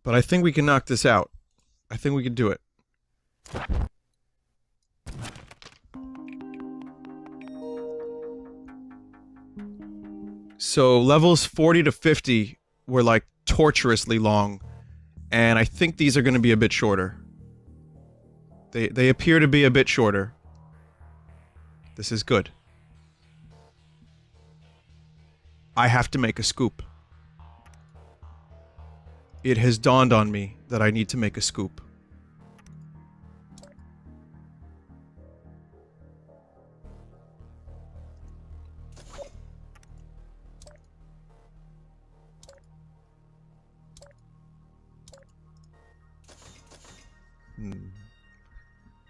But I think we can knock this out. I think we can do it. So levels 40 to 50 were like torturously long, and I think these are going to be a bit shorter. They appear to be a bit shorter. This is good. I have to make a scoop. It has dawned on me that I need to make a scoop.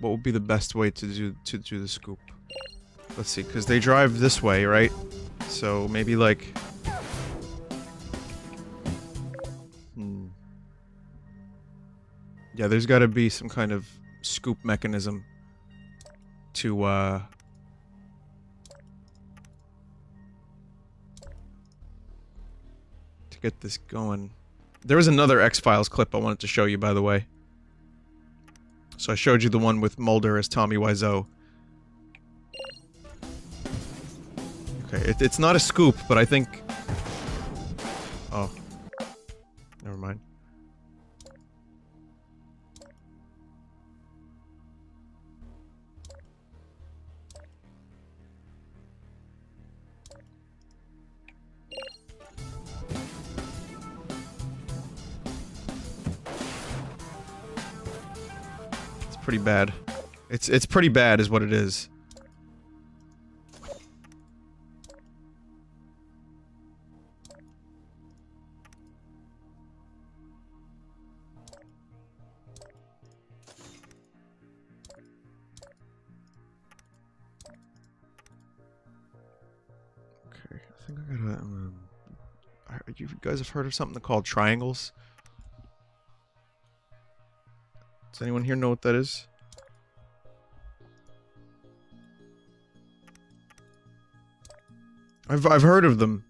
What would be the best way to do the scoop? Let's see, because they drive this way, right? So maybe like... Yeah, there's got to be some kind of scoop mechanism to get this going. There was another X-Files clip I wanted to show you, by the way. So I showed you the one with Mulder as Tommy Wiseau. Okay, it's not a scoop, but I think... Oh. Never mind. Pretty bad. It's pretty bad is what it is. Okay, I think I gotta you guys have heard of something called triangles? Does anyone here know what that is? I've heard of them.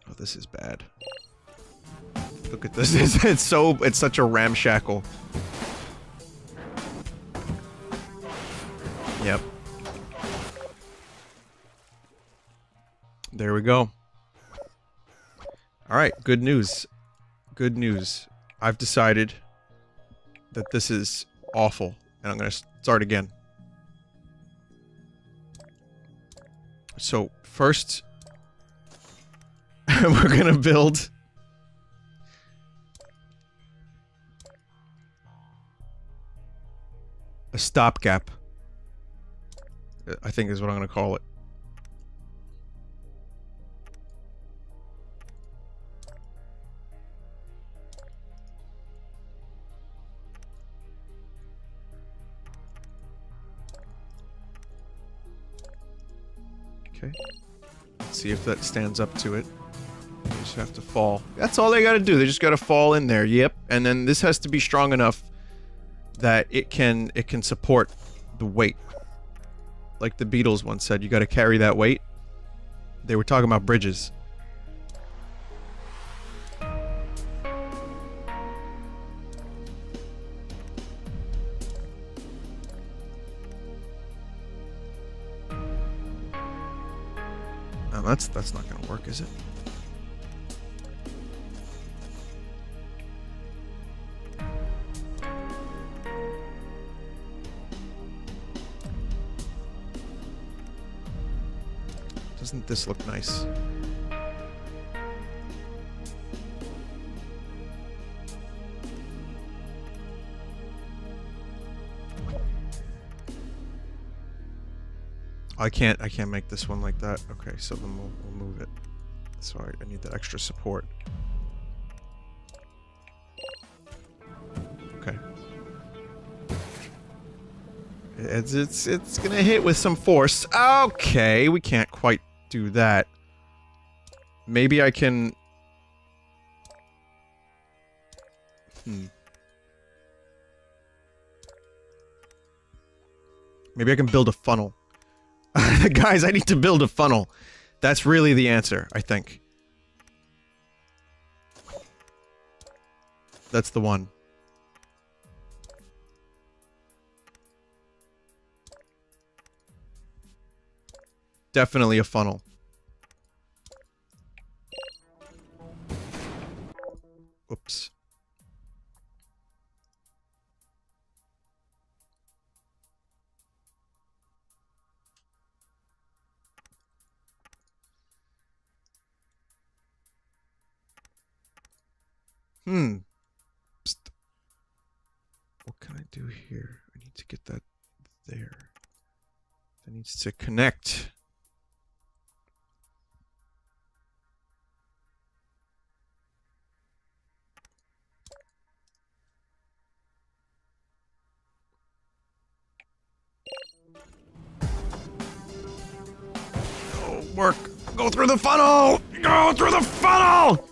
Oh, this is bad. Look at this. It's such a ramshackle. Yep. There we go. Alright, good news. Good news. I've decided that this is awful, and I'm gonna start again. So, first, we're gonna build a stopgap, I think is what I'm gonna call it. Okay. Let's see if that stands up to it. They just have to fall. That's all they gotta do. They just gotta fall in there. Yep. And then this has to be strong enough that it can support the weight. Like the Beatles once said, you gotta carry that weight. They were talking about bridges. Oh, that's not gonna work, is it? Doesn't this look nice? I can't make this one like that. Okay, so then we'll move it. Sorry, I need that extra support. Okay. It's gonna hit with some force. Okay, we can't quite do that. Maybe I can... Maybe I can build a funnel. Guys, I need to build a funnel. That's really the answer, I think. That's the one. Definitely a funnel. Oops. Psst. What can I do here? I need to get that there. That needs to connect. Oh, work! Go through the funnel! Go through the funnel!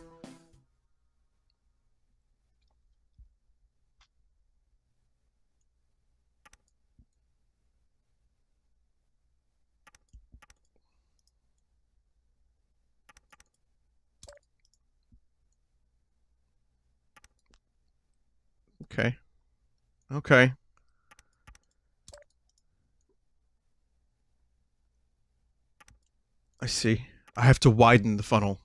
Okay. Okay. I see. I have to widen the funnel.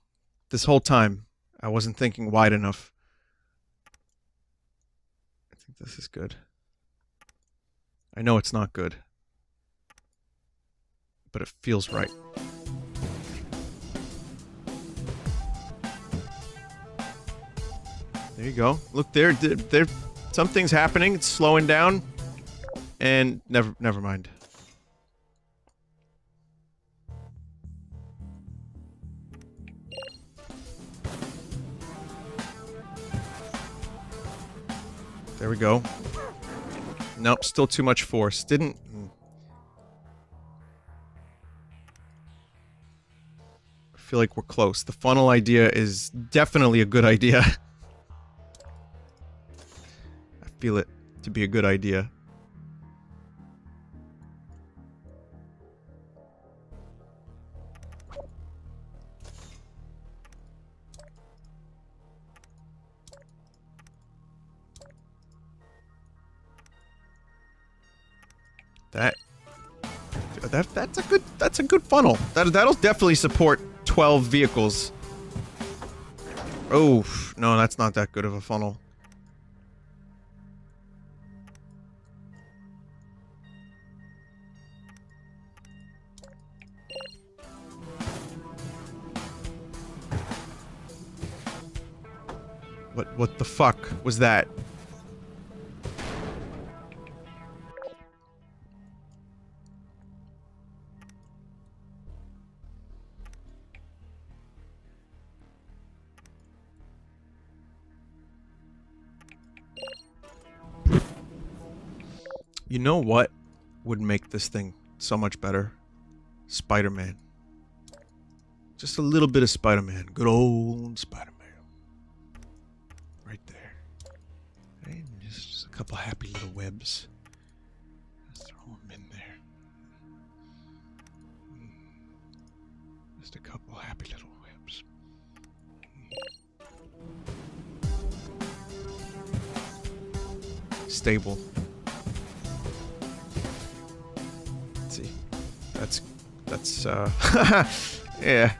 This whole time, I wasn't thinking wide enough. I think this is good. I know it's not good. But it feels right. There you go. Look, there, something's happening. It's slowing down. And never mind. There we go. Nope, still too much force. Didn't... I feel like we're close. The funnel idea is definitely a good idea. I feel it to be a good idea. That's a good funnel. That'll definitely support 12 vehicles. Oh, no, that's not that good of a funnel. What the fuck was that? You know what would make this thing so much better? Spider-Man. Just a little bit of Spider-Man. Good old Spider-Man. Right there. And just a couple happy little webs. Just throw them in there. Just a couple happy little webs. Stable. That's yeah.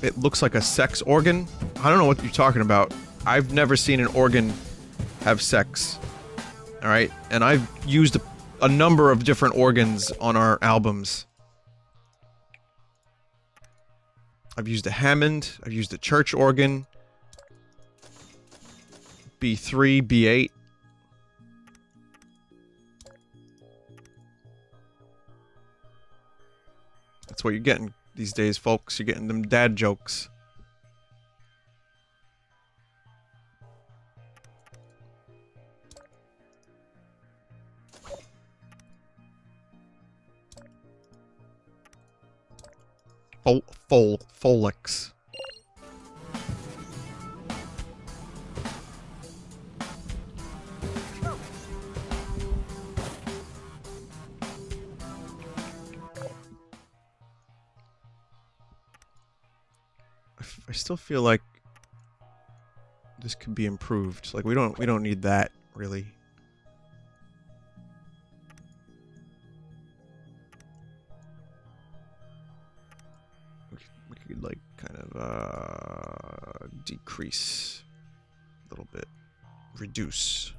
It looks like a sex organ. I don't know what you're talking about. I've never seen an organ have sex. Alright? And I've used a number of different organs on our albums. I've used a Hammond, I've used a church organ, B3, B8. That's what you're getting, these days, folks. You're getting them dad jokes. Folix. I still feel like this could be improved. Like we don't need that really. We could like kind of decrease a little bit, reduce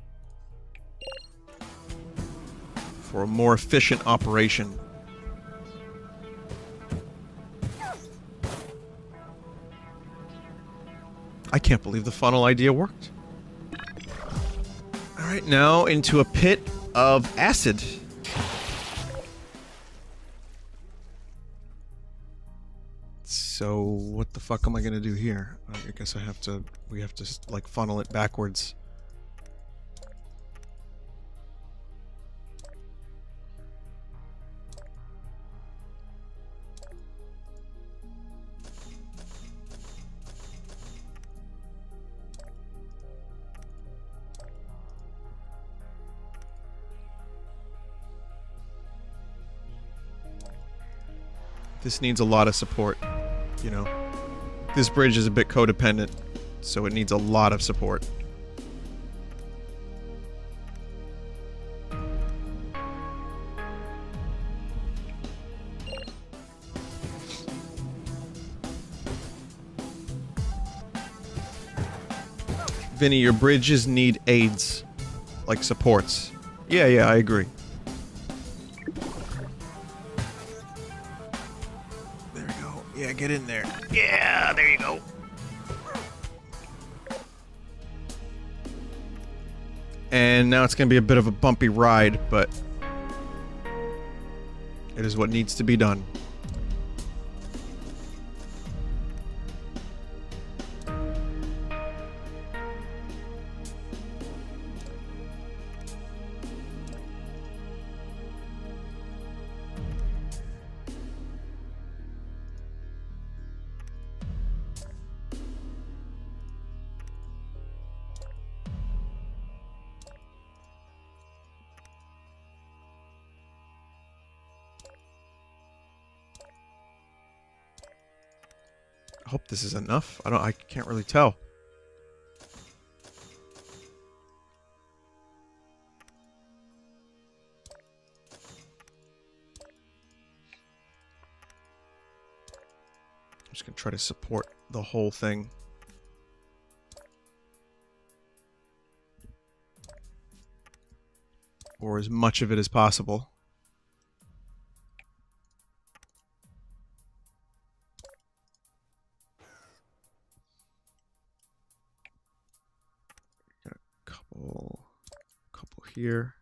for a more efficient operation. I can't believe the funnel idea worked. Alright, now into a pit of acid. So, what the fuck am I gonna do here? I guess we have to, like, funnel it backwards. This needs a lot of support, you know. This bridge is a bit codependent, so it needs a lot of support. Vinny, your bridges need aids, like supports. Yeah, I agree. Yeah, get in there. Yeah, there you go. And now it's gonna be a bit of a bumpy ride, but it is what needs to be done. I hope this is enough. I can't really tell. I'm just gonna try to support the whole thing. Or as much of it as possible. Couple here.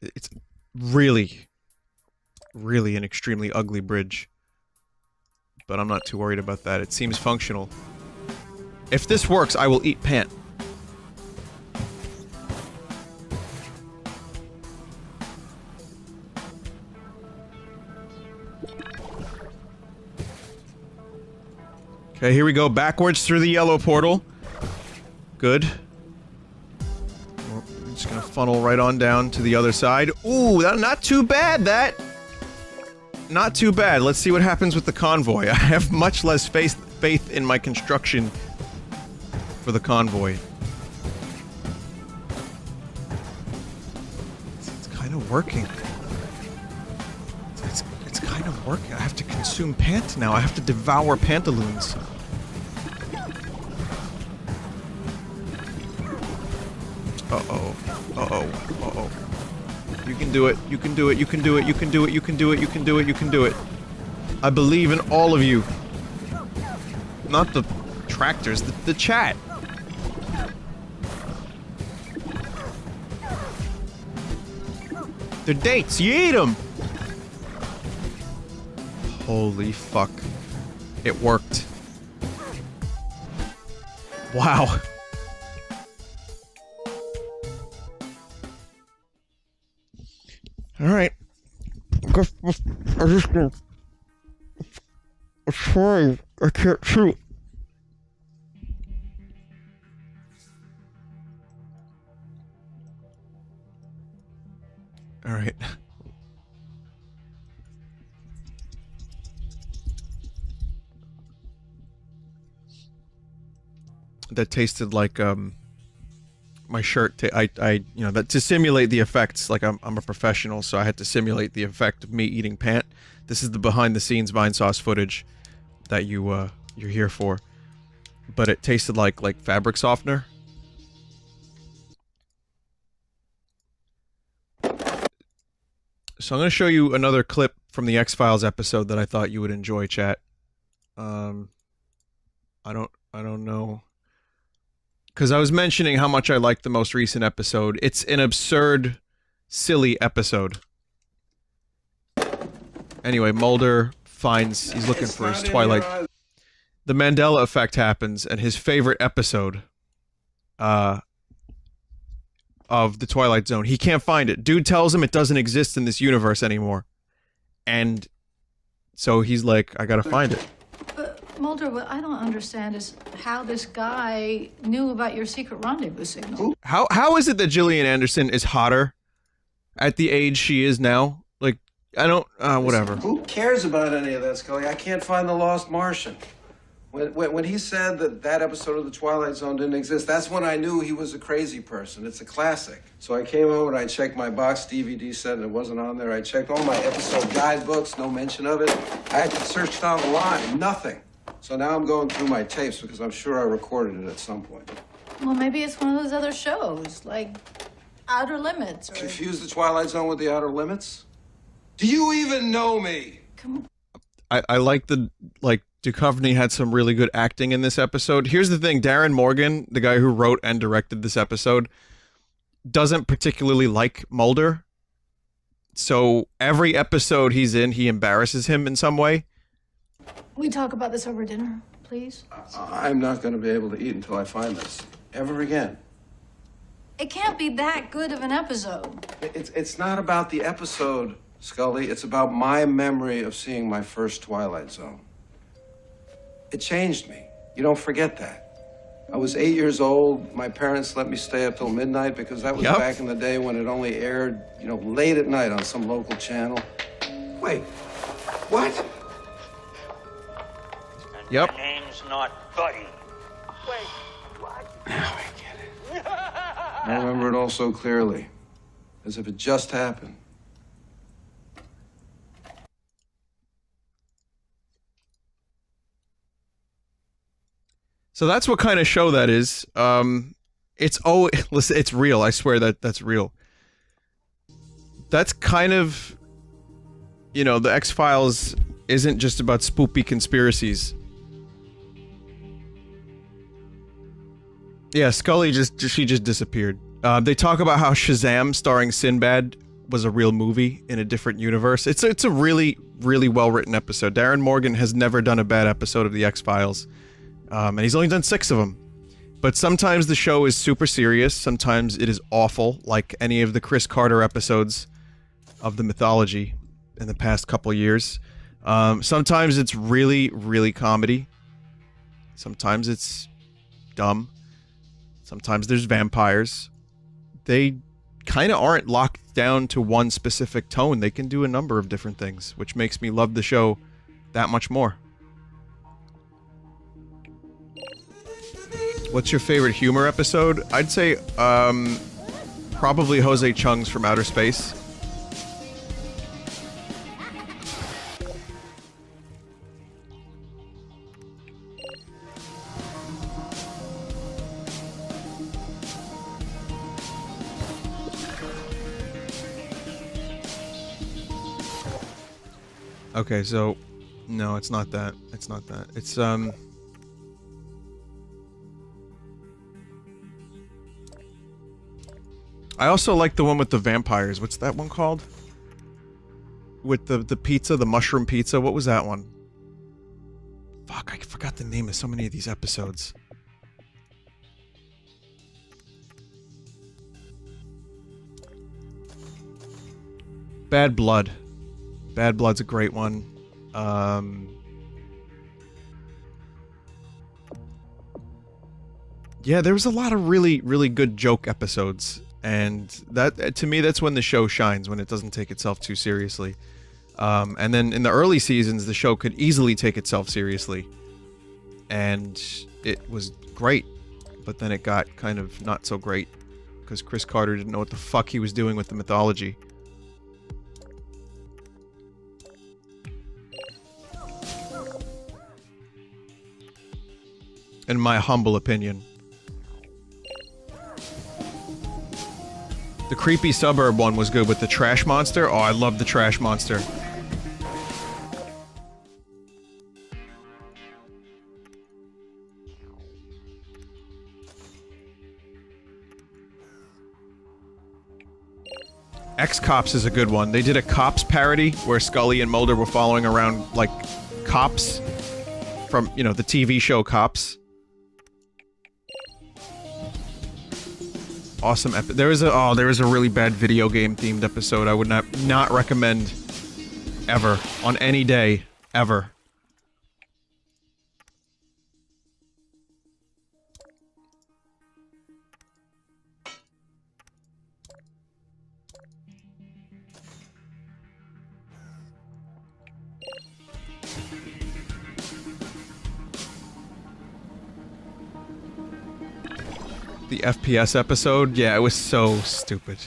It's really an extremely ugly bridge. But I'm not too worried about that. It seems functional. If this works, I will eat pant. Okay, here we go. Backwards through the yellow portal. Good. I'm just gonna funnel right on down to the other side. Ooh, not too bad, that! Not too bad. Let's see what happens with the convoy. I have much less faith in my construction for the convoy. It's kind of working. It's kind of working. I have to consume pant now. I have to devour pantaloons. Uh-oh. Uh-oh. Uh-oh. You can do it. You can do it. You can do it. You can do it. You can do it. You can do it. You can do it. I believe in all of you. Not the tractors, the chat. They're dates. You eat them. Holy fuck. It worked. Wow. Alright. I'm just gonna... I'm sorry. I can't shoot. Alright. That tasted like, my shirt, you know, that to simulate the effects, like I'm a professional, so I had to simulate the effect of me eating pant. This is the behind-the-scenes Vinesauce footage that you're here for. But it tasted like fabric softener. So I'm gonna show you another clip from the X-Files episode that I thought you would enjoy, chat. I don't know. Because I was mentioning how much I liked the most recent episode. It's an absurd, silly episode. Anyway, Mulder finds... He's looking for his Twilight... The Mandela effect happens, and his favorite episode... of the Twilight Zone. He can't find it. Dude tells him it doesn't exist in this universe anymore. And... so he's like, I gotta find it. Mulder, what I don't understand is how this guy knew about your secret rendezvous signal. How is it that Gillian Anderson is hotter at the age she is now? Like, I don't, whatever. Who cares about any of that, Scully? I can't find the Lost Martian. When he said that episode of The Twilight Zone didn't exist, that's when I knew he was a crazy person. It's a classic. So I came home and I checked my box DVD set and it wasn't on there. I checked all my episode guidebooks, no mention of it. I had searched online, nothing. So now I'm going through my tapes because I'm sure I recorded it at some point. Well, maybe it's one of those other shows, like Outer Limits or... Confuse The Twilight Zone with The Outer Limits? Do you even know me? Come on. I like the, Duchovny had some really good acting in this episode. Here's the thing, Darren Morgan, the guy who wrote and directed this episode, doesn't particularly like Mulder. So every episode he's in, he embarrasses him in some way. We talk about this over dinner, please? I'm not going to be able to eat until I find this. Ever again. It can't be that good of an episode. It's not about the episode, Scully. It's about my memory of seeing my first Twilight Zone. It changed me. You don't forget that. I was 8 years old. My parents let me stay up till midnight because that was back in the day when it only aired, you know, late at night on some local channel. Wait, what? Yep. My name's not Buddy. Wait, what? Now I get it. I remember it all so clearly, as if it just happened. So that's what kind of show that is. Listen, it's real. I swear that's real. That's kind of, you know, the X-Files isn't just about spoopy conspiracies. Yeah, Scully she just disappeared. They talk about how Shazam starring Sinbad was a real movie in a different universe. It's a really, really well-written episode. Darren Morgan has never done a bad episode of the X-Files. And he's only done 6 of them. But sometimes the show is super serious, sometimes it is awful, like any of the Chris Carter episodes of the mythology in the past couple years. Sometimes it's really, really comedy. Sometimes it's dumb. Sometimes there's vampires. They kind of aren't locked down to one specific tone. They can do a number of different things, which makes me love the show that much more. What's your favorite humor episode? I'd say, probably Jose Chung's From Outer Space. Okay, so... no, it's not that. It's not that. It's, I also like the one with the vampires. What's that one called? with the pizza, the mushroom pizza. What was that one? Fuck, I forgot the name of so many of these episodes. Bad Blood. Bad Blood's a great one. Yeah, there was a lot of really, really good joke episodes. And that, to me, that's when the show shines, when it doesn't take itself too seriously. And then in the early seasons, the show could easily take itself seriously. And it was great. But then it got kind of not so great. Because Chris Carter didn't know what the fuck he was doing with the mythology. In my humble opinion. The creepy suburb one was good with the trash monster. Oh, I love the trash monster. X-Cops is a good one. They did a Cops parody where Scully and Mulder were following around, like, cops from, you know, the TV show Cops. Awesome there was a really bad video game themed episode I would not recommend ever on any day ever. The FPS episode, yeah, it was so stupid.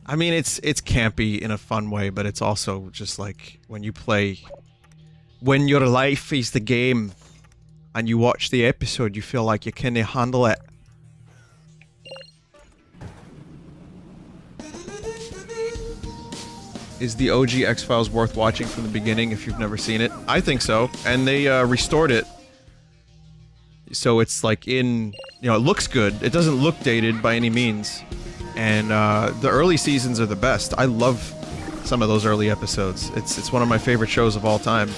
I mean, it's campy in a fun way, but it's also just like when you play, when your life is the game, and you watch the episode, you feel like you can't handle it. Is the OG X-Files worth watching from the beginning if you've never seen it? I think so, and they restored it. So it's like in, you know, it looks good. It doesn't look dated by any means. And the early seasons are the best. I love some of those early episodes. It's one of my favorite shows of all time.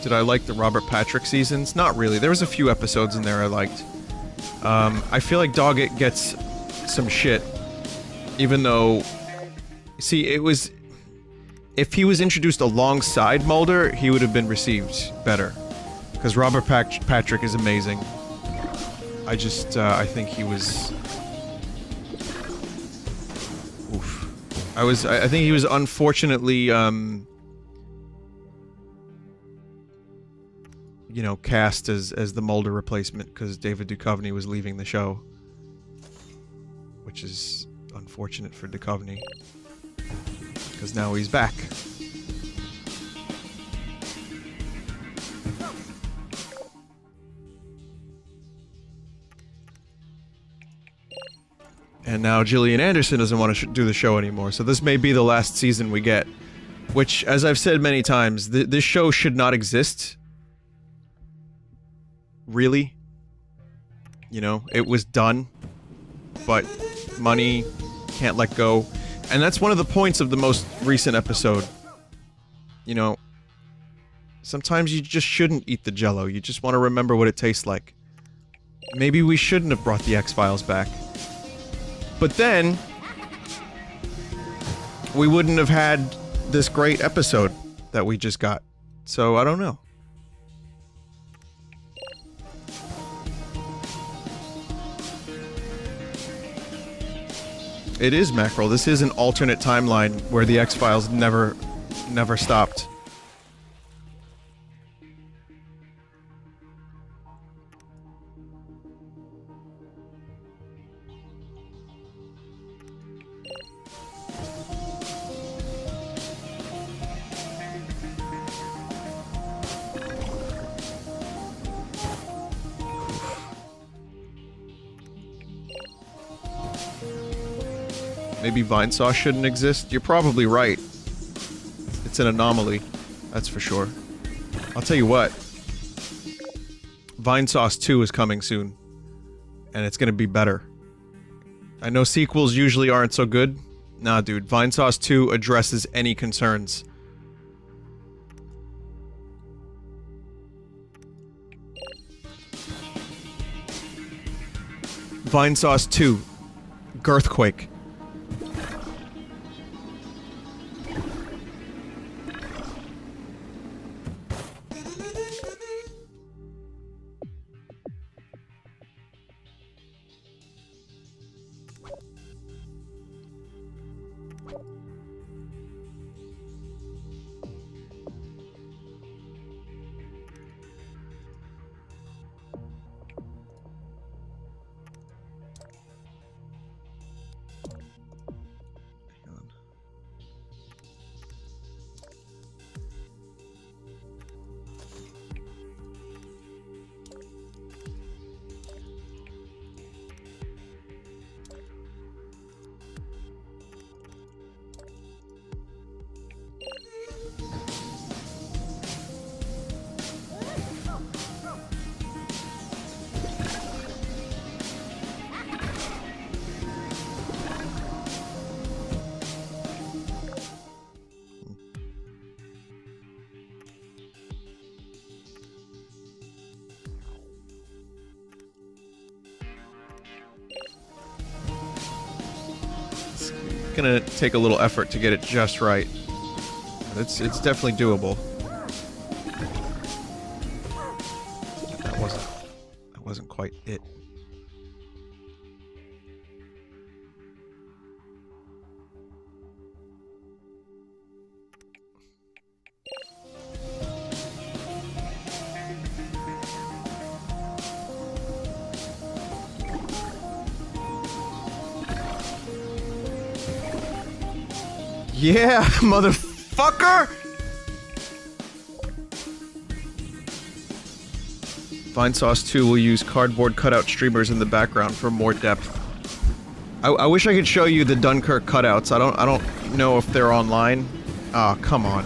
Did I like the Robert Patrick seasons? Not really. There was a few episodes in there I liked. I feel like Doggett gets some shit. Even though... See, it was... If he was introduced alongside Mulder, he would have been received better. Because Robert Patrick is amazing. I just, I think he was... Oof. I think he was unfortunately, you know, cast as the Mulder replacement because David Duchovny was leaving the show. Which is unfortunate for Duchovny. Because now he's back. And now Gillian Anderson doesn't want to do the show anymore, so this may be the last season we get. Which, as I've said many times, this show should not exist. Really. You know, it was done. But money can't let go. And that's one of the points of the most recent episode. You know, sometimes you just shouldn't eat the Jell-O. You just want to remember what it tastes like. Maybe we shouldn't have brought the X-Files back. But then, we wouldn't have had this great episode that we just got. So, I don't know. It is Mackerel. This is an alternate timeline where the X-Files never stopped. maybe Vinesauce shouldn't exist. You're probably right. It's an anomaly, that's for sure. I'll tell you what. Vinesauce 2 is coming soon. And it's gonna be better. I know sequels usually aren't so good. Nah, dude. Vinesauce 2 addresses any concerns. Vinesauce 2. Girthquake. Gonna take a little effort to get it just right. It's definitely doable. That wasn't quite it. Yeah, motherfucker! Vinesauce 2 will use cardboard cutout streamers in the background for more depth. I wish I could show you the Dunkirk cutouts. I don't know if they're online. Ah, come on.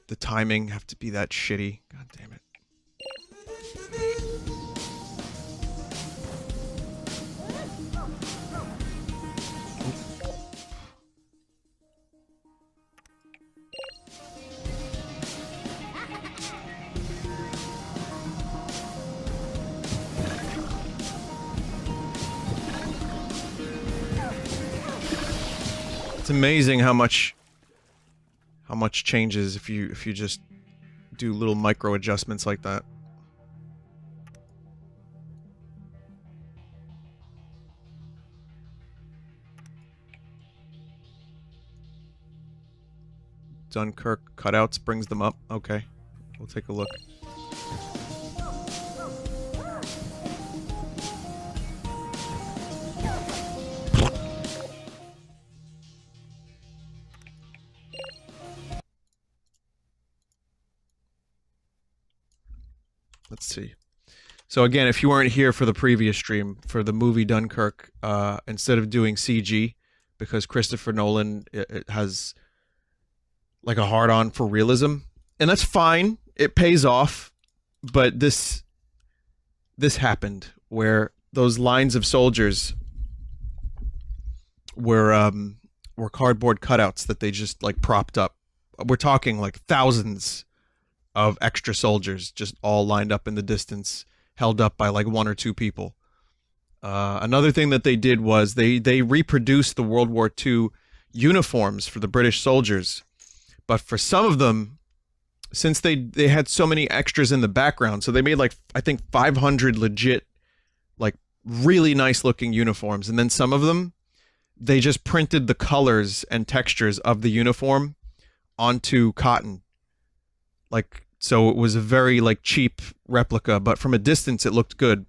The timing have to be that shitty. God damn it. It's amazing how much changes if you just do little micro adjustments like that. Dunkirk cutouts brings them up. Okay, we'll take a look. Let's see. So again, if you weren't here for the previous stream, for the movie Dunkirk, instead of doing CG, because Christopher Nolan it has like a hard-on for realism, and that's fine. It pays off, but this happened where those lines of soldiers were cardboard cutouts that they just like propped up. We're talking like thousands of extra soldiers just all lined up in the distance, held up by like one or two people. Another thing that they did was they reproduced the World War II uniforms for the British soldiers, but for some of them, since they had so many extras in the background, so they made like I think 500 legit, like really nice looking uniforms, and then some of them they just printed the colors and textures of the uniform onto cotton. Like, so it was a very like cheap replica, but from a distance it looked good.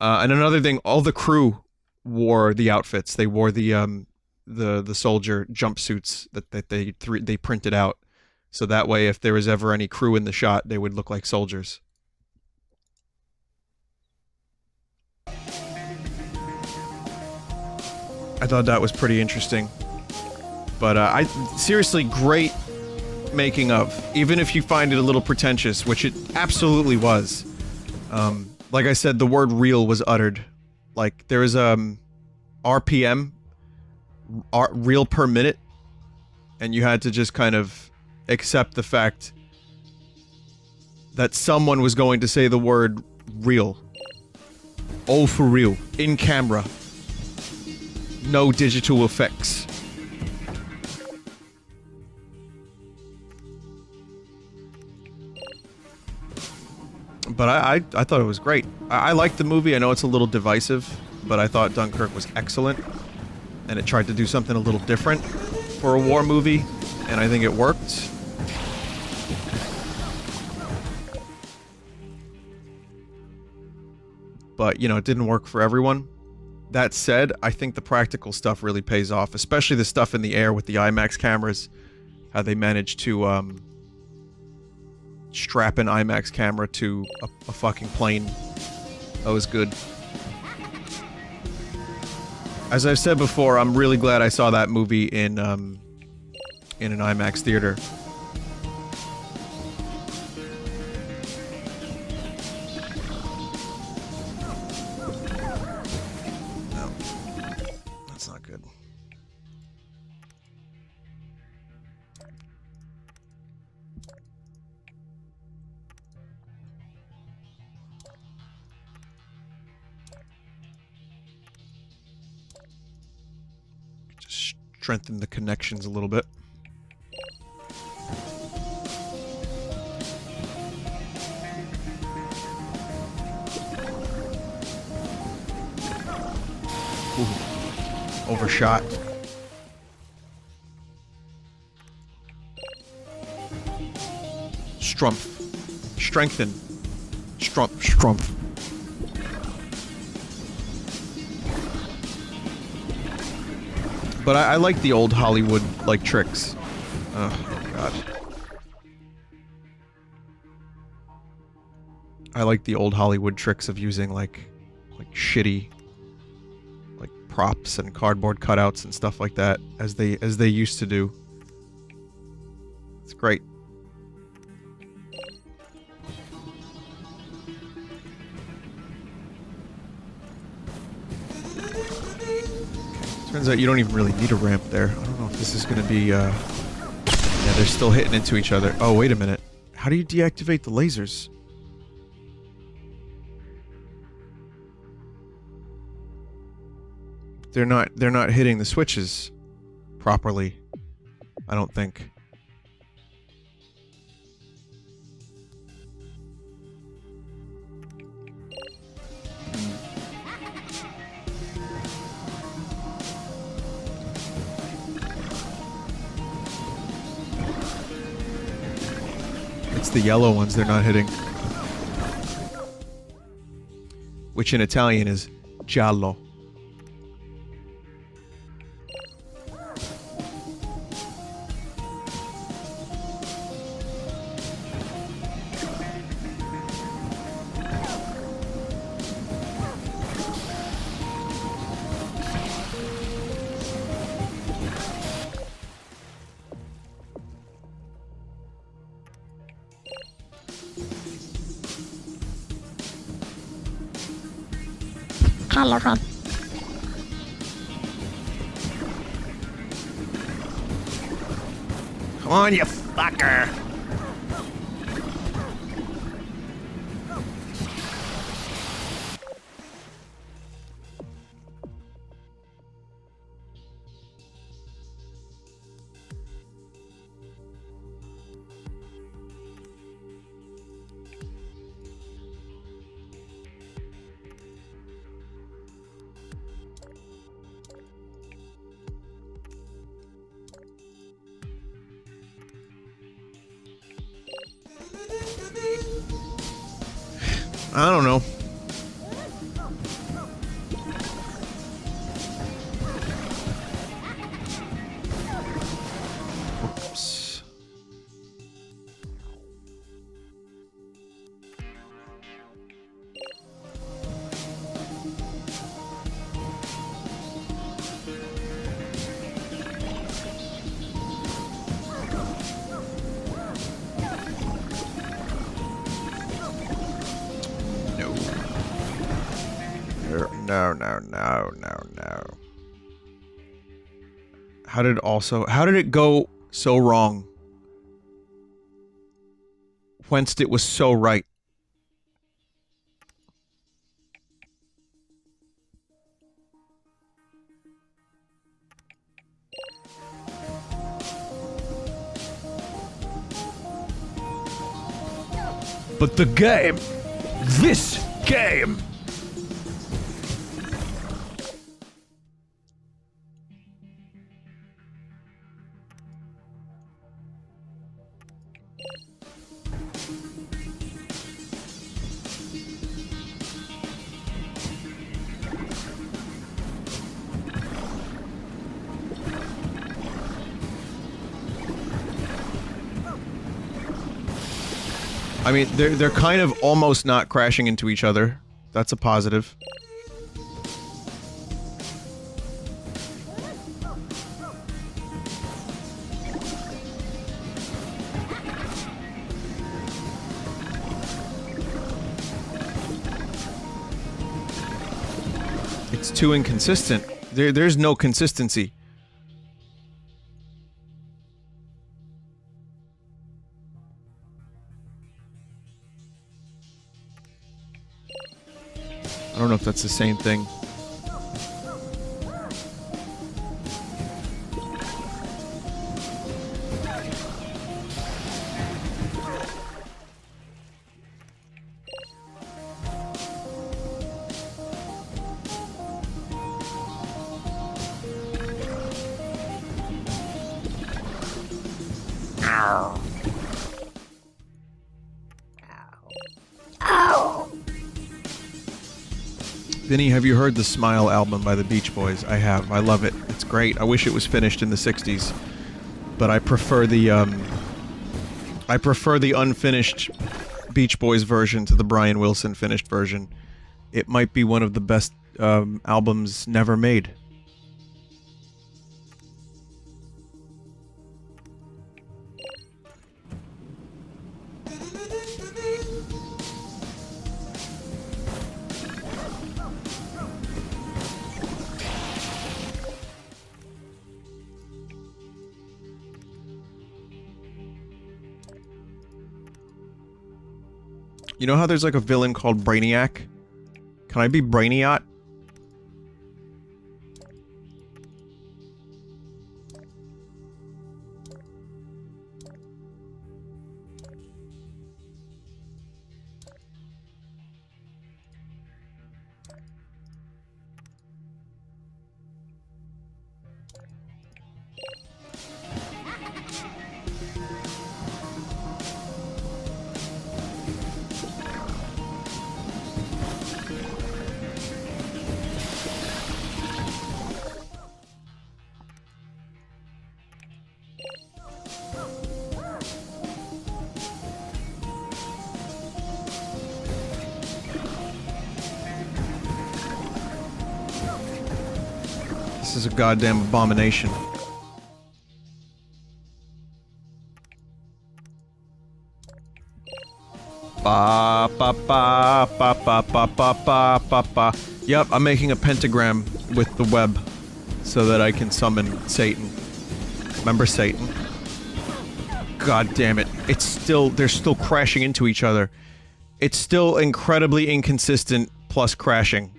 And another thing, all the crew wore the outfits. They wore the soldier jumpsuits that they printed out. So that way, if there was ever any crew in the shot, they would look like soldiers. I thought that was pretty interesting. But I seriously, great making of. Even if you find it a little pretentious, which it absolutely was. Like I said, the word real was uttered. Like, there is RPM, real per minute, and you had to just kind of accept the fact that someone was going to say the word real. Oh, for real. In camera. No digital effects. But I thought it was great. I liked the movie. I know it's a little divisive, but I thought Dunkirk was excellent. And it tried to do something a little different for a war movie, and I think it worked. But, you know, it didn't work for everyone. That said, I think the practical stuff really pays off, especially the stuff in the air with the IMAX cameras. How they managed to, strap an IMAX camera to a fucking plane. That was good. As I've said before, I'm really glad I saw that movie in an IMAX theater. No. That's not good. Just strengthen the connections a little bit. Ooh. Overshot. Strumpf. Strengthen. Strumpf. But I like the old Hollywood, like, tricks. Oh, God. I like the old Hollywood tricks of using, like shitty, like, props and cardboard cutouts and stuff like that, as they used to do. It's great. Turns out you don't even really need a ramp there. I don't know if this is gonna be, yeah, they're still hitting into each other. Oh, wait a minute. How do you deactivate the lasers? They're not hitting the switches properly, I don't think. It's the yellow ones they're not hitting. Which in Italian is giallo. Come on, you fucker! I don't know. Oops. No, no, no, no, no. How did it go so wrong? Whence it was so right? But the game! This game! I mean, they're kind of almost not crashing into each other. That's a positive. It's too inconsistent. There's no consistency. I don't know if that's the same thing. Vinny, have you heard the Smile album by the Beach Boys? I have. I love it. It's great. I wish it was finished in the 60s. But I prefer the unfinished Beach Boys version to the Brian Wilson finished version. It might be one of the best albums never made. You know how there's like a villain called Brainiac? Can I be Brainiac? This is a goddamn abomination. Ba ba ba ba ba ba ba ba ba ba. Yep, I'm making a pentagram with the web so that I can summon Satan. Remember Satan? God damn it. It's still, they're still crashing into each other. It's still incredibly inconsistent plus crashing.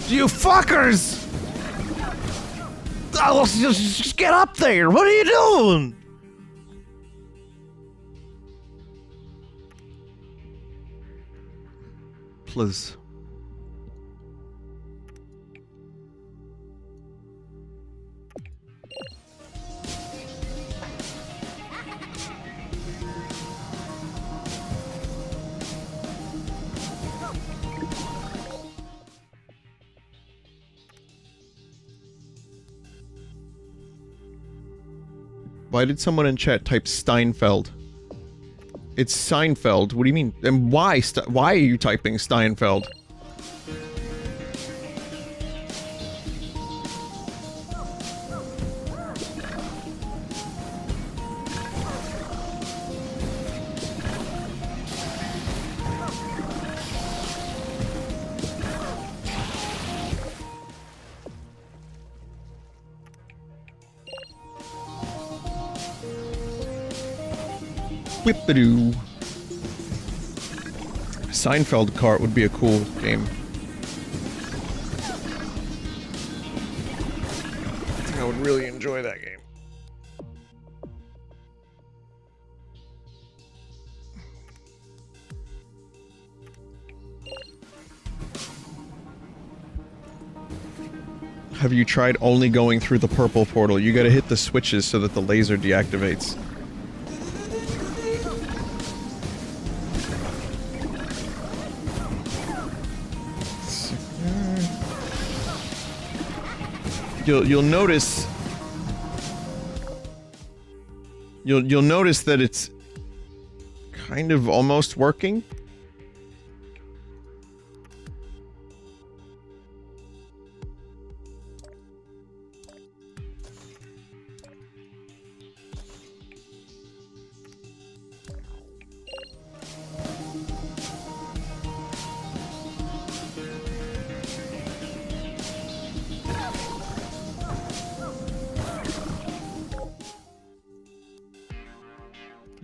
You fuckers! Oh, just get up there! What are you doing? Please. Why did someone in chat type Steinfeld? It's Seinfeld. What do you mean? And why? Why are you typing Steinfeld? Whippadoo. Seinfeld cart would be a cool game. I think I would really enjoy that game. Have you tried only going through the purple portal? You gotta hit the switches so that the laser deactivates. You'll notice you'll notice that it's kind of almost working.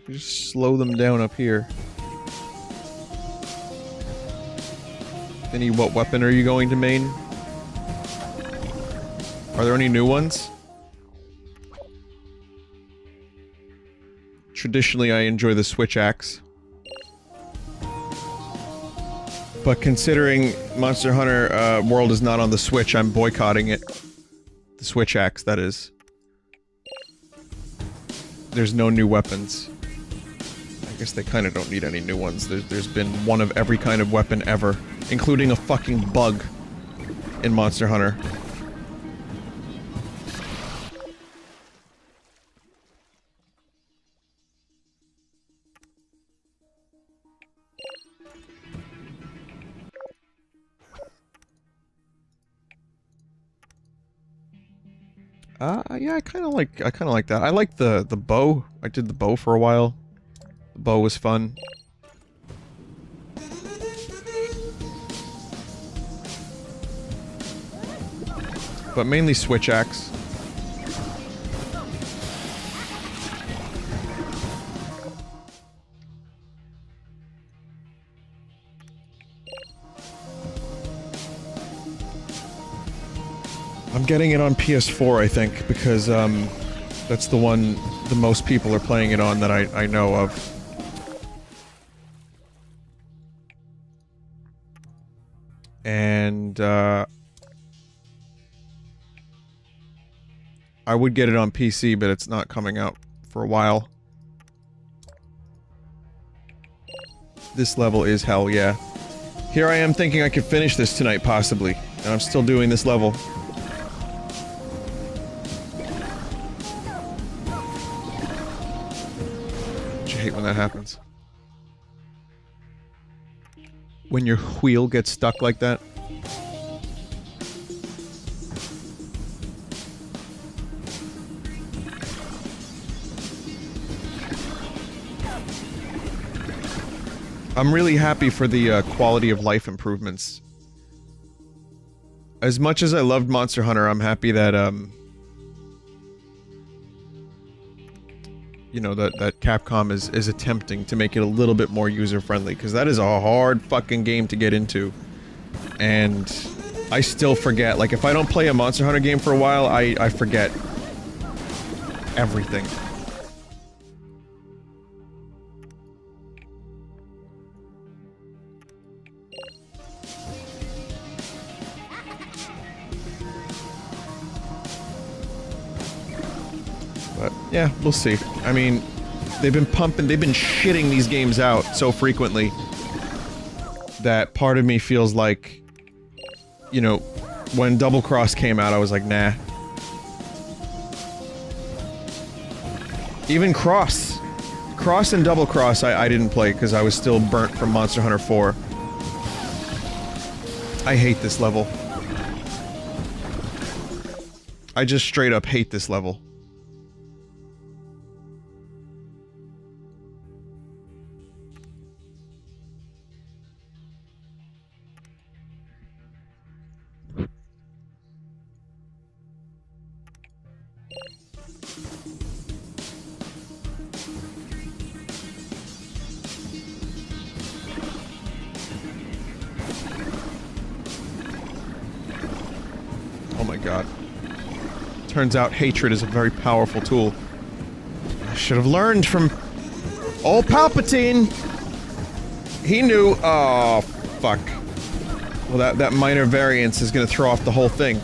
Just slow them down up here. Vinny, what weapon are you going to main? Are there any new ones? Traditionally, I enjoy the switch axe. But considering Monster Hunter World is not on the Switch, I'm boycotting it. The switch axe, that is. There's no new weapons. I guess they kind of don't need any new ones. There's been one of every kind of weapon ever, including a fucking bug in Monster Hunter. Yeah, I kind of like that. I like the bow. I did the bow for a while. The bow was fun. But mainly switch axe. I'm getting it on PS4, I think, because that's the one the most people are playing it on that I know of. And I would get it on PC, but it's not coming out for a while. This level is hell, yeah. Here I am thinking I could finish this tonight, possibly, and I'm still doing this level. I hate when that happens. When your wheel gets stuck like that. I'm really happy for the quality of life improvements. As much as I loved Monster Hunter, I'm happy that you know, that Capcom is attempting to make it a little bit more user-friendly, because that is a hard fucking game to get into. And I still forget, like, if I don't play a Monster Hunter game for a while, I forget everything. But, yeah, we'll see. I mean, they've been shitting these games out so frequently that part of me feels like, you know, when Double Cross came out, I was like, nah. Even Cross. Cross and Double Cross I didn't play because I was still burnt from Monster Hunter 4. I hate this level. I just straight up hate this level. Oh my god. Turns out hatred is a very powerful tool. I should have learned from old Palpatine! He knew— oh, fuck. Well, that minor variance is gonna throw off the whole thing.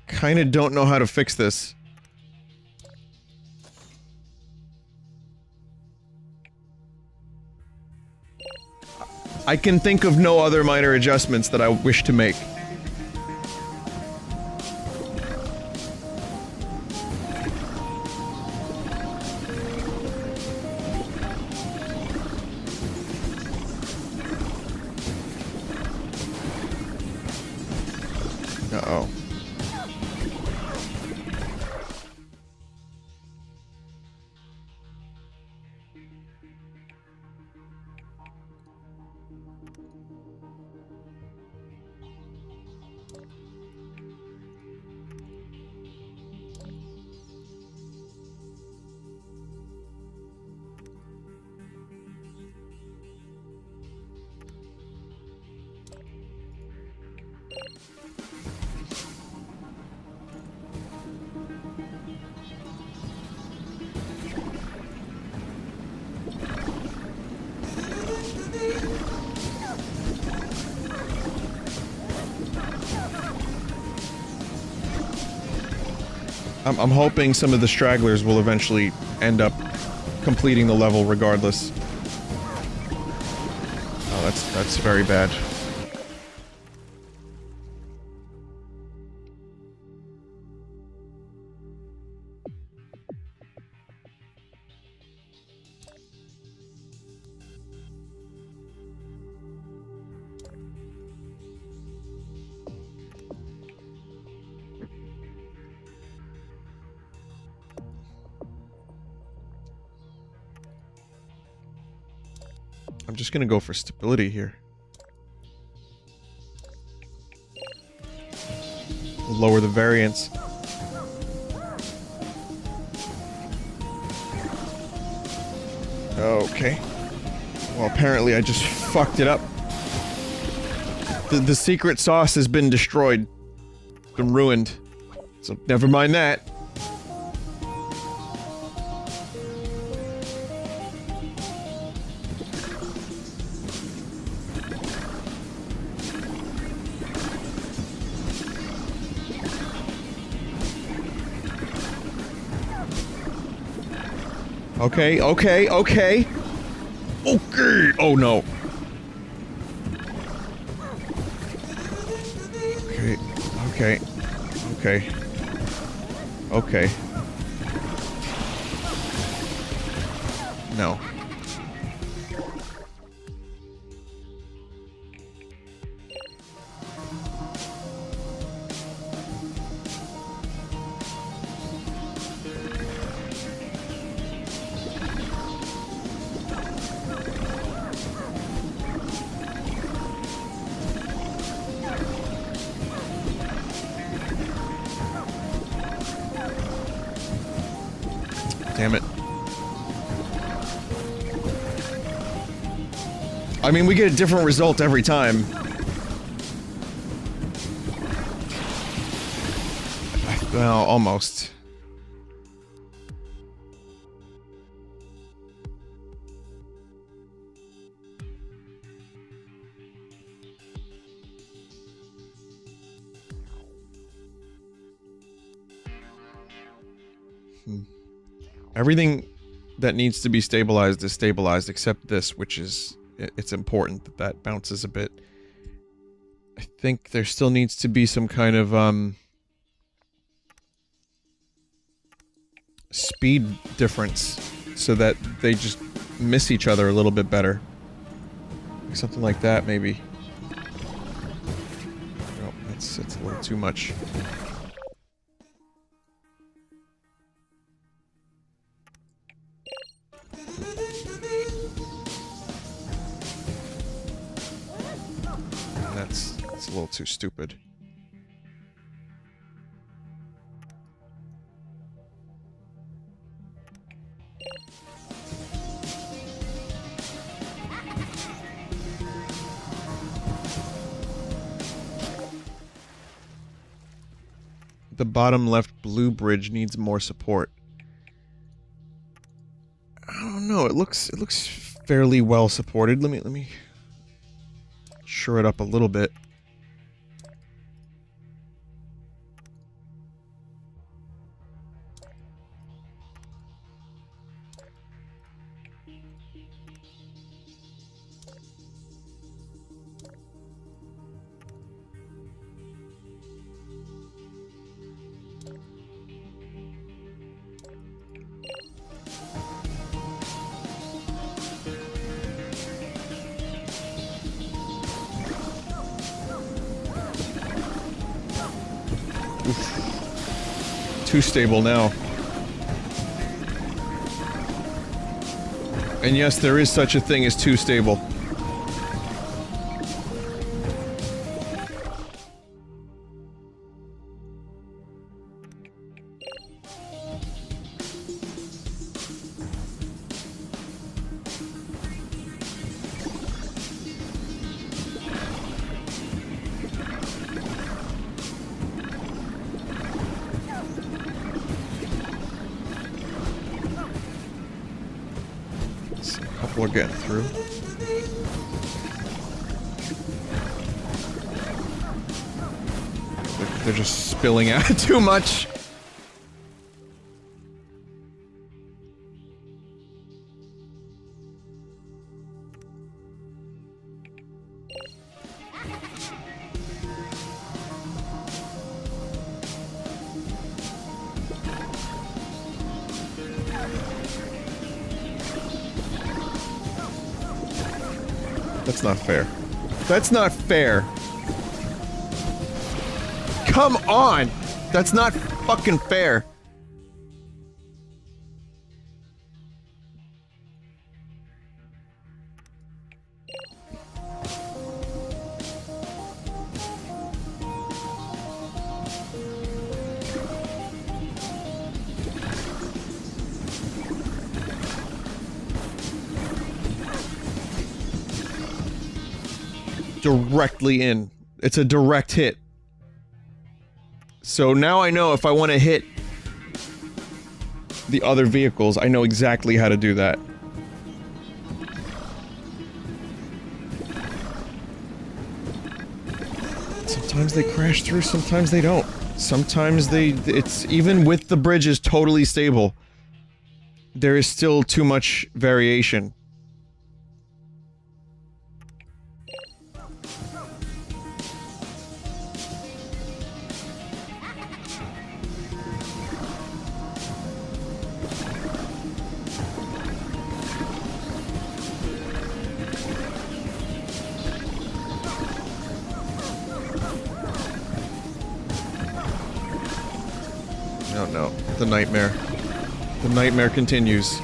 Kinda don't know how to fix this. I can think of no other minor adjustments that I wish to make. Uh-oh. I'm hoping some of the stragglers will eventually end up completing the level regardless. Oh, that's very bad. I'm just gonna go for stability here. Lower the variance. Okay. Well, apparently I just fucked it up. The secret sauce has been destroyed. Been ruined. So never mind that. Okay, okay, okay. Okay! Oh no. Okay, okay, okay. Okay. No. Damn it. I mean, we get a different result every time. Well, almost. Everything that needs to be stabilized is stabilized, except this, which is... It's important that that bounces a bit. I think there still needs to be some kind of, speed difference, so that they just miss each other a little bit better. Something like that, maybe. No, it's a little too much. That's a little too stupid. The bottom left blue bridge needs more support. I don't know. It looks fairly well supported. Let me shore it up a little bit. Too stable now. And yes, there is such a thing as too stable. We're getting through. They're just spilling out too much. That's not fair. That's not fair. Come on! That's not fucking fair. Directly in. It's a direct hit. So now I know if I want to hit the other vehicles, I know exactly how to do that. Sometimes they crash through, sometimes they don't. Sometimes it's even with the bridges totally stable. There is still too much variation. No, the nightmare. The nightmare continues.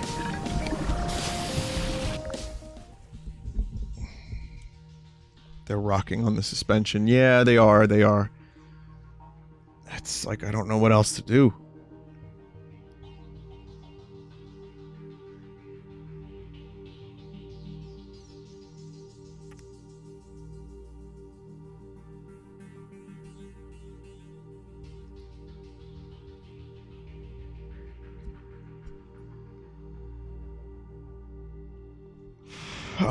They're rocking on the suspension. Yeah, they are, they are. That's like, I don't know what else to do.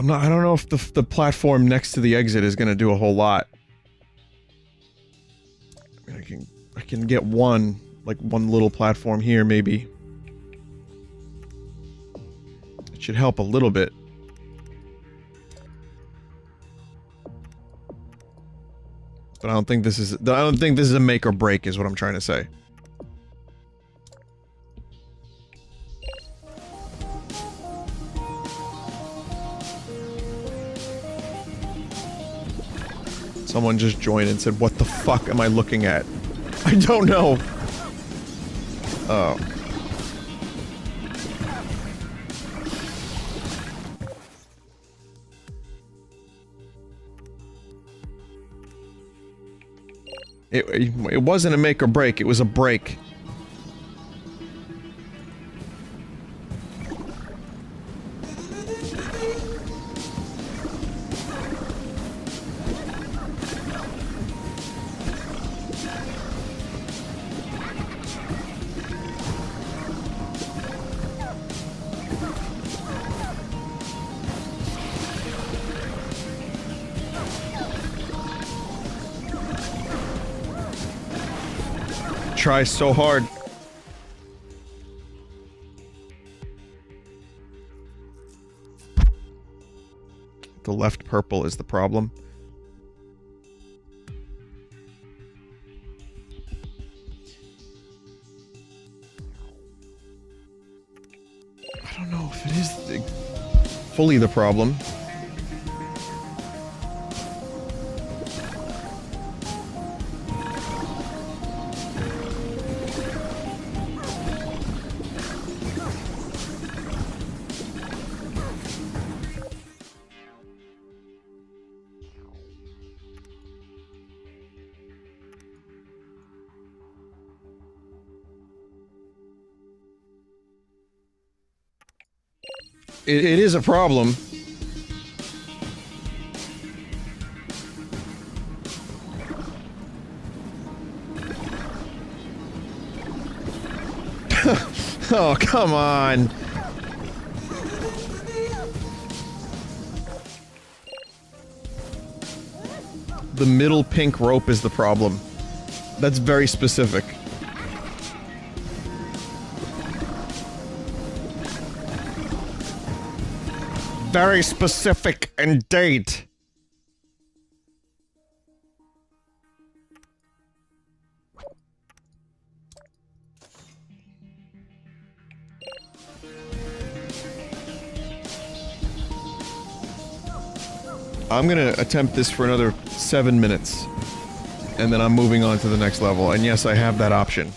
I don't know if the platform next to the exit is gonna do a whole lot. I mean, I can get one, like one little platform here maybe. Should help a little bit. But I don't think this is a make or break is what I'm trying to say. Someone just joined and said, "What the fuck am I looking at?" I don't know. Oh. It wasn't a make or break, it was a break. Try so hard. The left purple is the problem. I don't know if it is fully the problem. It is a problem. Oh, come on. The middle pink rope is the problem. That's very specific. Very specific indeed. I'm gonna attempt this for another 7 minutes. And then I'm moving on to the next level. And yes, I have that option.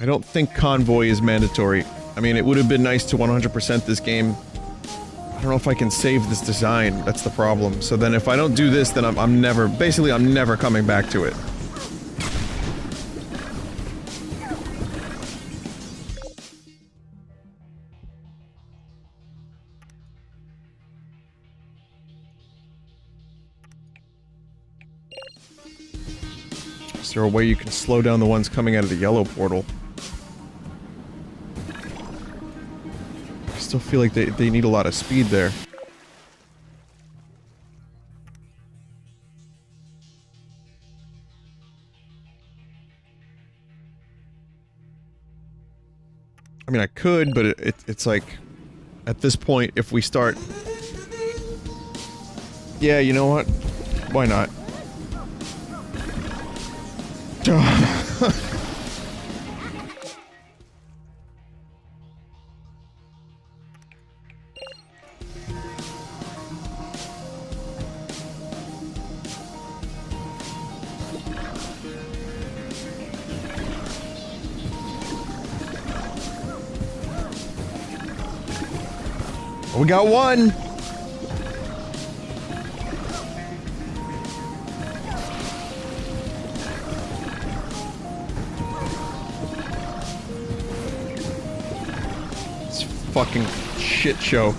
I don't think convoy is mandatory. I mean, it would have been nice to 100% this game. I don't know if I can save this design. That's the problem. So then if I don't do this, then I'm never... Basically, I'm never coming back to it. Is there a way you can slow down the ones coming out of the yellow portal? I still feel like they need a lot of speed there. I mean, I could, but it's like... At this point, if we start... Yeah, you know what? Why not? We got one! It's fucking shit show.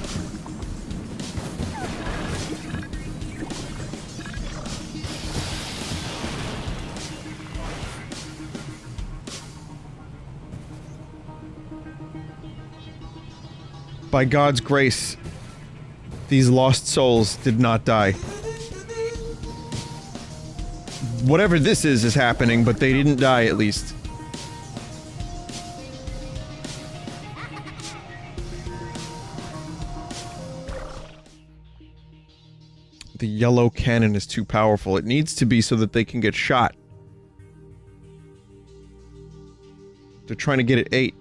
By God's grace, these lost souls did not die. Whatever this is happening, but they didn't die at least. the yellow cannon is too powerful. It needs to be so that they can get shot. They're trying to get it 8.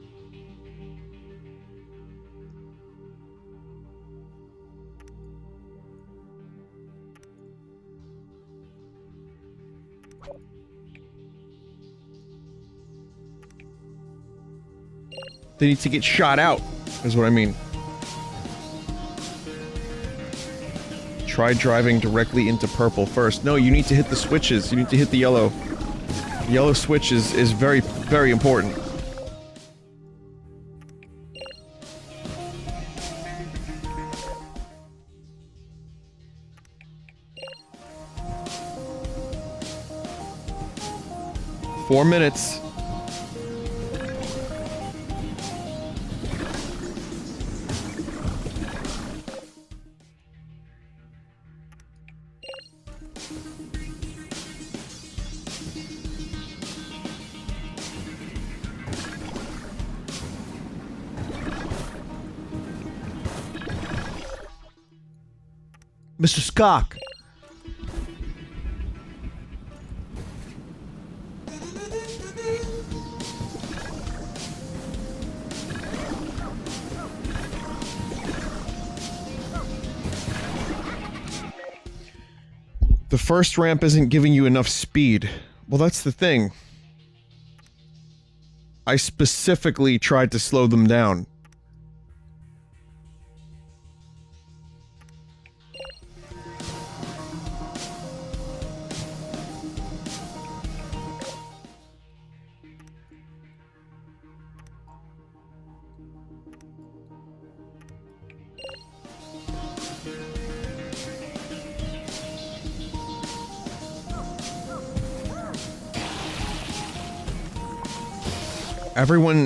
They need to get shot out, is what I mean. Try driving directly into purple first. No, you need to hit the switches. You need to hit the yellow. The yellow switch is very, very important. Four minutes. Mr. Skok. The first ramp isn't giving you enough speed. Well, that's the thing. I specifically tried to slow them down.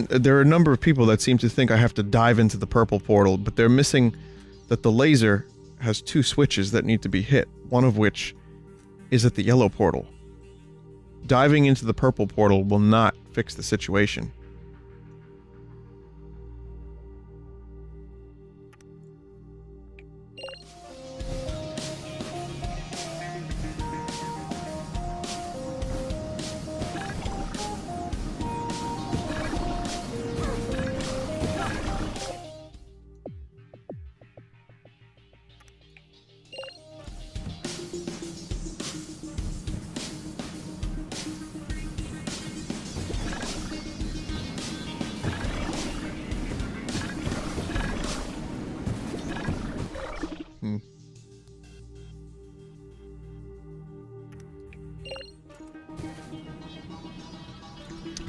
There are a number of people that seem to think I have to dive into the purple portal, but they're missing that the laser has 2 switches that need to be hit, one of which is at the yellow portal. Diving into the purple portal will not fix the situation.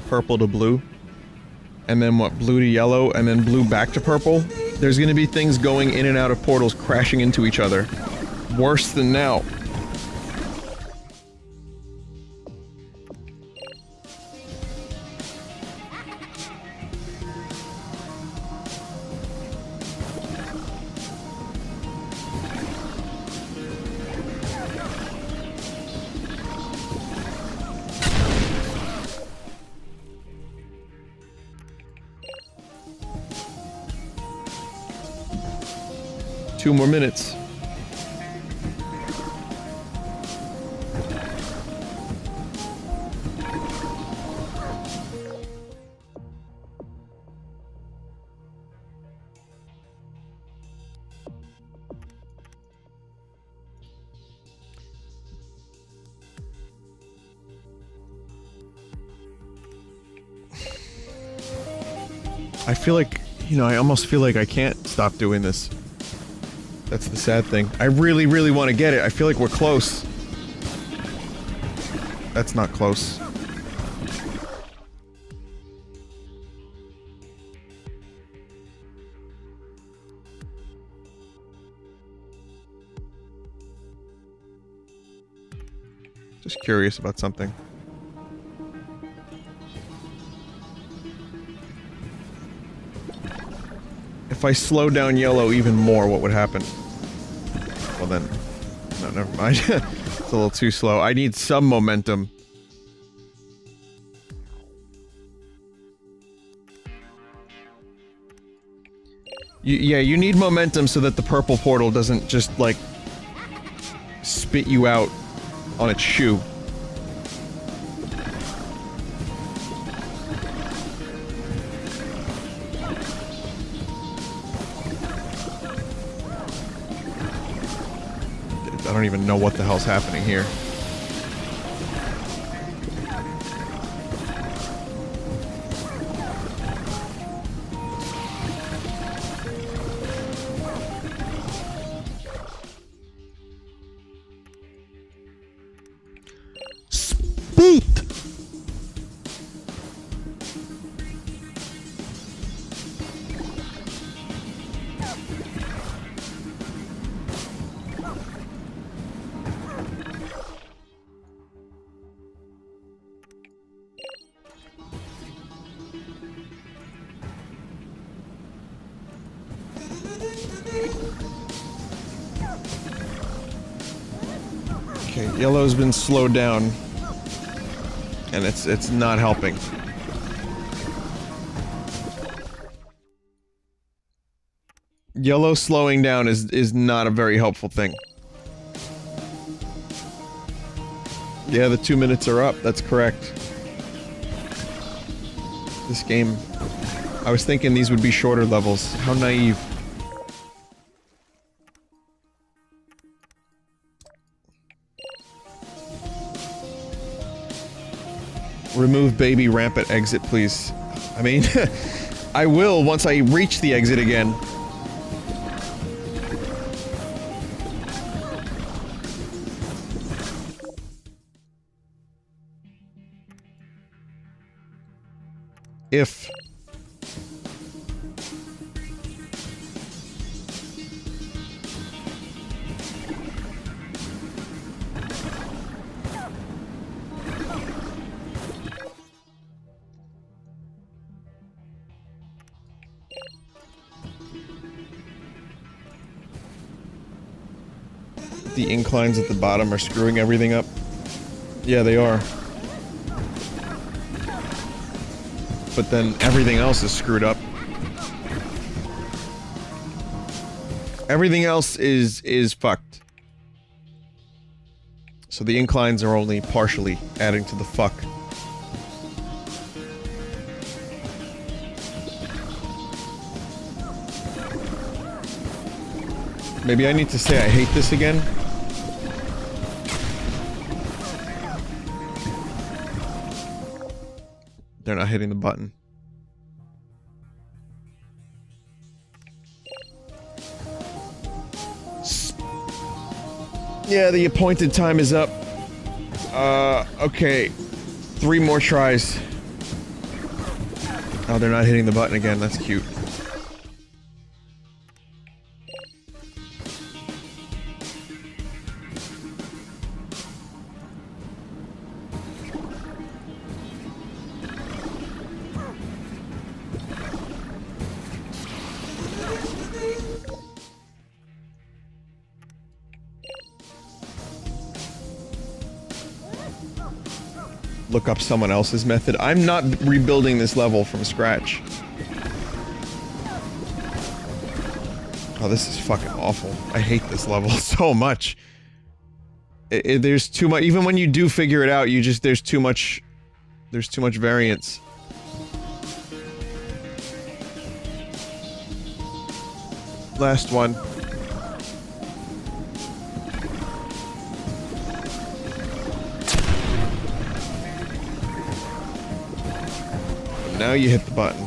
Purple to blue, and then what, blue to yellow, and then blue back to purple. There's gonna be things going in and out of portals crashing into each other. Worse than now. Two more minutes. I feel like, you know, I almost feel like I can't stop doing this. That's the sad thing. I really, really want to get it. I feel like we're close. That's not close. Just curious about something. If I slow down yellow even more, what would happen? Well then... No, never mind. It's a little too slow. I need some momentum. Yeah, you need momentum so that the purple portal doesn't just, like... spit you out on its shoe. I don't even know what the hell's happening here. Speed! Okay, yellow's been slowed down. And it's not helping. Yellow slowing down is not a very helpful thing. Yeah, the 2 minutes are up, that's correct. This game... I was thinking these would be shorter levels. How naive. Remove baby ramp at exit, please. I mean, I will once I reach the exit again. If... the inclines at the bottom are screwing everything up. Yeah, they are. But then everything else is screwed up. Everything else is fucked. So the inclines are only partially adding to the fuck. Maybe I need to say I hate this again. They're not hitting the button. Yeah, the appointed time is up. Okay. 3 more tries. Oh, they're not hitting the button again. That's cute. Look up someone else's method. I'm not rebuilding this level from scratch. Oh, this is fucking awful. I hate this level so much. There's too much. Even when you do figure it out, you just there's too much variance. Last one. Now you hit the button.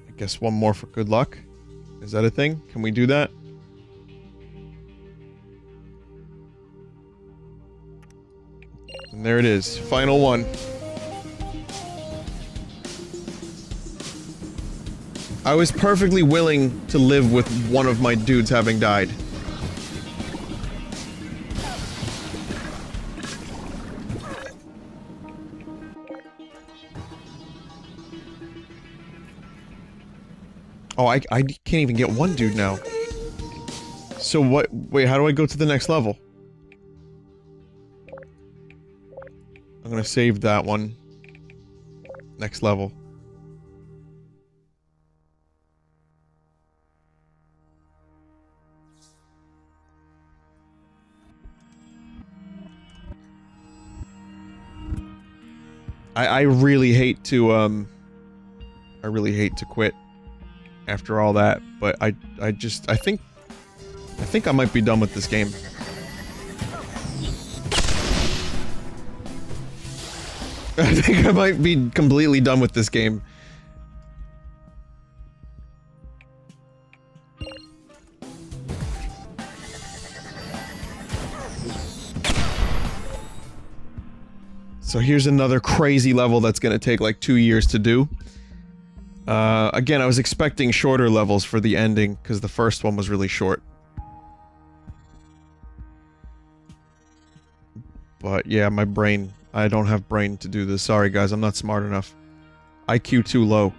I guess one more for good luck. Is that a thing? Can we do that? And there it is. Final one. I was perfectly willing to live with one of my dudes having died. Oh, I can't even get one dude now. So what? Wait, how do I go to the next level? I'm gonna save that one. Next level. I really hate to, I really hate to quit after all that, but I think I might be done with this game. I think I might be completely done with this game. So here's another crazy level that's gonna take like 2 years to do. Again, I was expecting shorter levels for the ending, because the first one was really short. But yeah, my brain... I don't have brain to do this. Sorry guys, I'm not smart enough. IQ too low.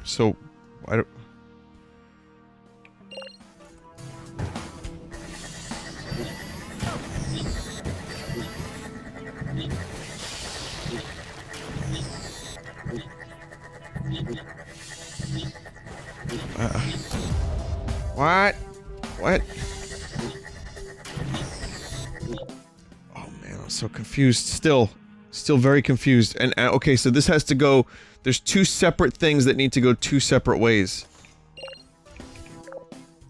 So, I don't... What? What? Oh man, I'm so confused. Still very confused. And, okay, so this has to go... There's 2 separate things that need to go 2 separate ways.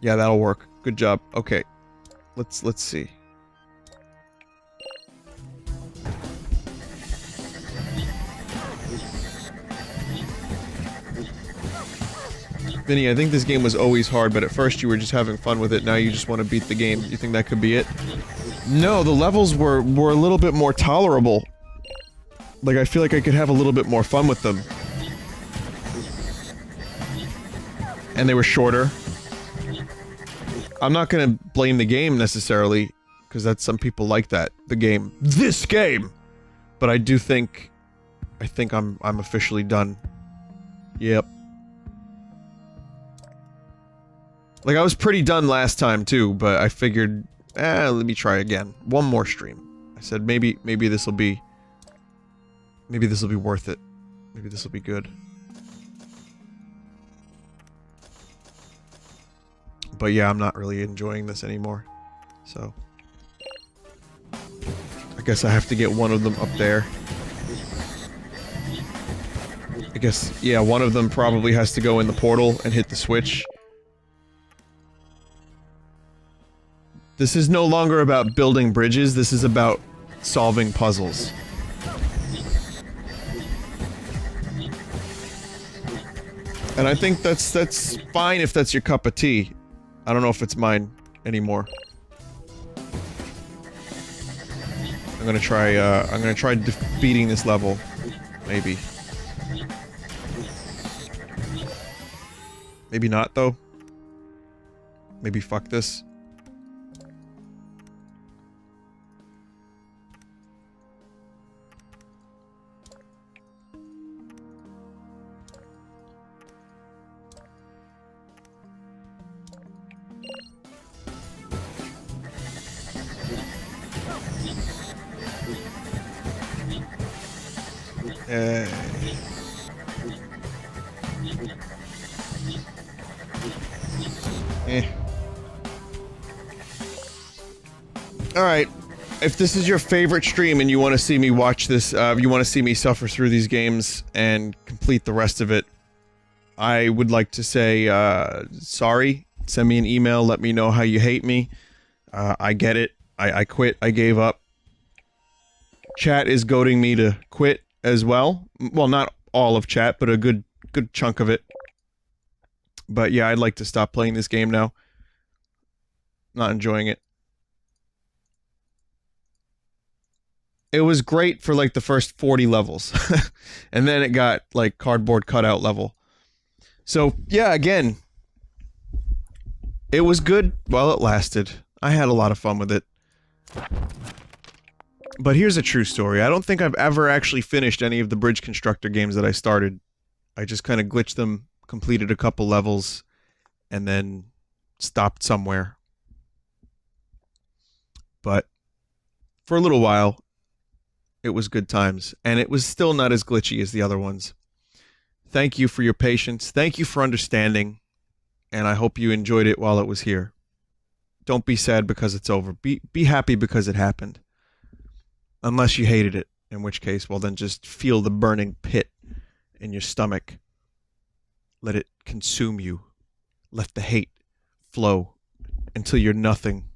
Yeah, that'll work. Good job. Okay. Let's see. Vinny, I think this game was always hard, but at first you were just having fun with it, now you just want to beat the game. You think that could be it? No, the levels were a little bit more tolerable. Like, I feel like I could have a little bit more fun with them. And they were shorter. I'm not gonna blame the game, necessarily, because that's some people like that. The game. This game! But I do think... I think I'm officially done. Yep. Like, I was pretty done last time, too, but I figured... let me try again. One more stream. I said, maybe this'll be... Maybe this'll be worth it. Maybe this'll be good. But yeah, I'm not really enjoying this anymore. So... I guess I have to get one of them up there. I guess, yeah, one of them probably has to go in the portal and hit the switch. This is no longer about building bridges, this is about solving puzzles. And I think that's fine if that's your cup of tea. I don't know if it's mine anymore. I'm gonna try defeating this level. Maybe. Maybe not, though. Maybe fuck this. Alright, if this is your favorite stream and you want to see me watch this, you want to see me suffer through these games and complete the rest of it, I would like to say, sorry. Send me an email, let me know how you hate me. I get it. I quit, I gave up. Chat is goading me to quit as well. Well, not all of chat, but a good chunk of it. But yeah, I'd like to stop playing this game now. Not enjoying it. It was great for like the first 40 levels. And then it got like cardboard cutout level. So yeah, again, it was good while it lasted. I had a lot of fun with it. But here's a true story. I don't think I've ever actually finished any of the Bridge Constructor games that I started. I just kind of glitched them, completed a couple levels, and then stopped somewhere. But for a little while, it was good times, and it was still not as glitchy as the other ones. Thank you for your patience. Thank you for understanding, and I hope you enjoyed it while it was here. Don't be sad because it's over. Be happy because it happened. Unless you hated it, in which case, well then just feel the burning pit in your stomach. Let it consume you. Let the hate flow until you're nothing